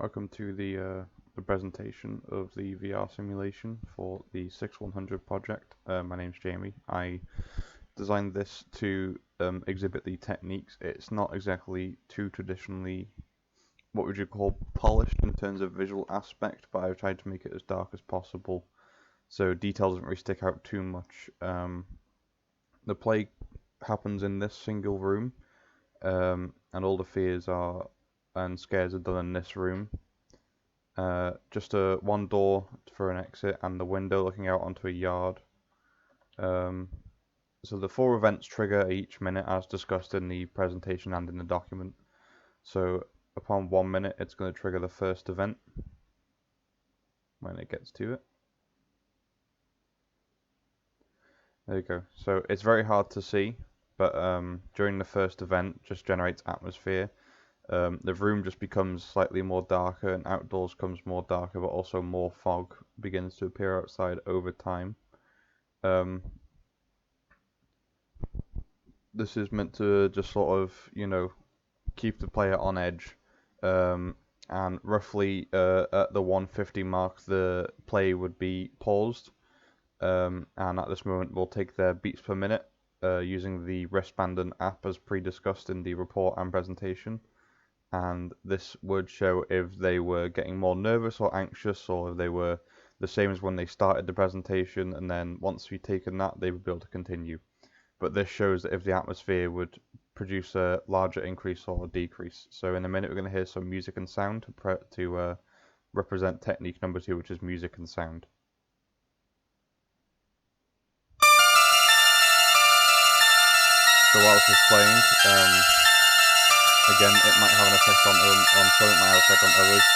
Welcome to the presentation of the VR simulation for the 6100 project. My name's Jamie. I designed this to exhibit the techniques. It's not exactly too traditionally, what would you call, polished in terms of visual aspect, but I've tried to make it as dark as possible, so detail doesn't really stick out too much. The play happens in this single room, and all the fears and scares are done in this room. Just one door for an exit and the window looking out onto a yard. So the 4 events trigger each minute as discussed in the presentation and in the document. So upon 1 minute it's going to trigger the first event when it gets to it. There you go. So it's very hard to see, but during the first event just generates atmosphere. The room just becomes slightly more darker and outdoors becomes more darker, but also more fog begins to appear outside over time. This is meant to just sort of, keep the player on edge. And roughly at the 150 mark, the play would be paused. And at this moment, we'll take their beats per minute using the wristband and app as pre-discussed in the report and presentation. And this would show if they were getting more nervous or anxious, or if they were the same as when they started the presentation, and then once we've taken that, they would be able to continue. But this shows that if the atmosphere would produce a larger increase or a decrease. So in a minute, we're going to hear some music and sound to represent technique number 2, which is music and sound. So while this is playing, again, it might have an effect on some, it might have an effect on others,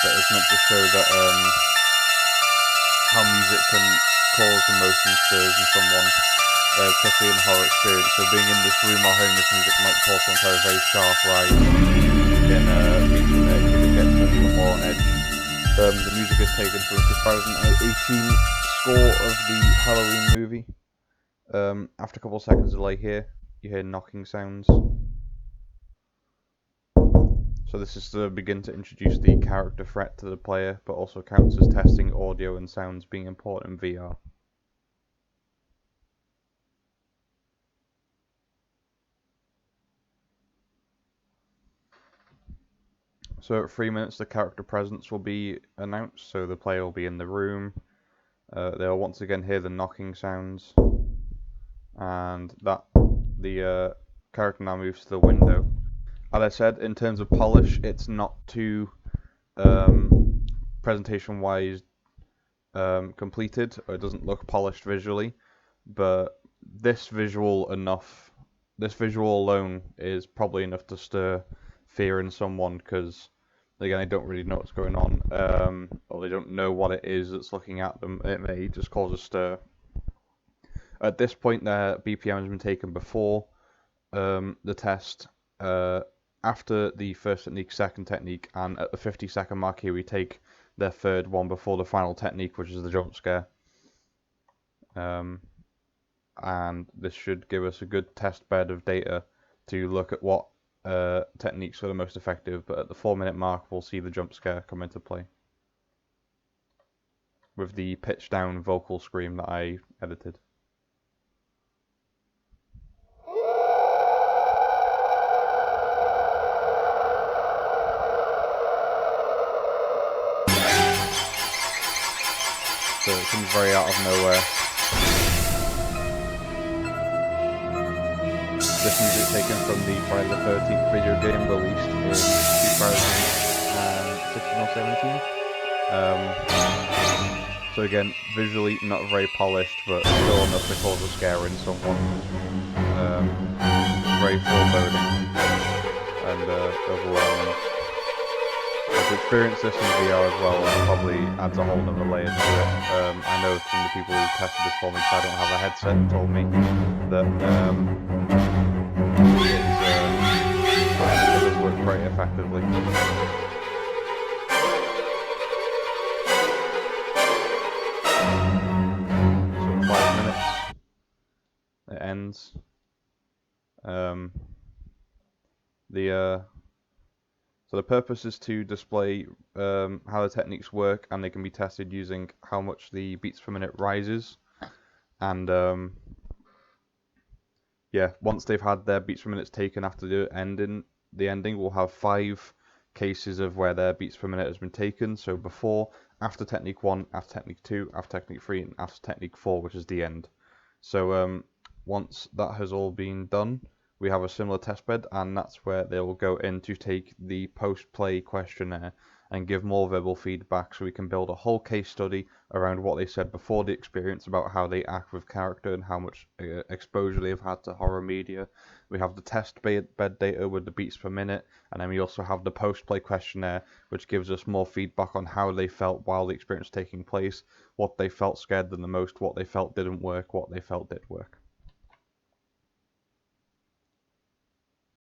but it's meant to show that how music can cause emotion stirs in someone, especially in horror experience. So being in this room while hearing this music might cause someone to have a very sharp rise in reaching edge if it gets them even more on edge. The music is taken from the 2018 score of the Halloween movie. After a couple of seconds delay here, you hear knocking sounds. So this is to begin to introduce the character threat to the player, but also counts as testing audio and sounds being important in VR. So at 3 minutes the character presence will be announced, so the player will be in the room. They'll once again hear the knocking sounds, and that the character now moves to the window. As I said, in terms of polish, it's not too presentation-wise completed, or it doesn't look polished visually, but this visual alone is probably enough to stir fear in someone, because again, they don't really know what's going on, or they don't know what it is that's looking at them. It may just cause a stir. At this point, their BPM has been taken before the test, after the first technique, second technique, and at the 50-second mark here we take their third one before the final technique, which is the jump scare. And this should give us a good test bed of data to look at what techniques are the most effective, but at the 4-minute mark we'll see the jump scare come into play with the pitch down vocal scream that I edited. So it comes very out of nowhere. This music is taken from the Friday the 13th video game released in 2016 or 17. So again, visually not very polished, but still enough to cause a scare in someone. Very foreboding and overwhelming. To experience this in VR as well probably adds a whole other layer to it. I know from the people who tested this for me, because I don't have a headset, told me that it does work very effectively. So 5 minutes, it ends. So the purpose is to display how the techniques work, and they can be tested using how much the beats per minute rises. And yeah, once they've had their beats per minutes taken after the ending, we'll have 5 cases of where their beats per minute has been taken. So before, after technique 1, after technique 2, after technique 3, and after technique 4, which is the end. So once that has all been done, we have a similar test bed, and that's where they will go in to take the post-play questionnaire and give more verbal feedback, so we can build a whole case study around what they said before the experience about how they act with character and how much exposure they've had to horror media. We have the test bed data with the beats per minute, and then we also have the post-play questionnaire, which gives us more feedback on how they felt while the experience was taking place, what they felt scared them the most, what they felt didn't work, what they felt did work.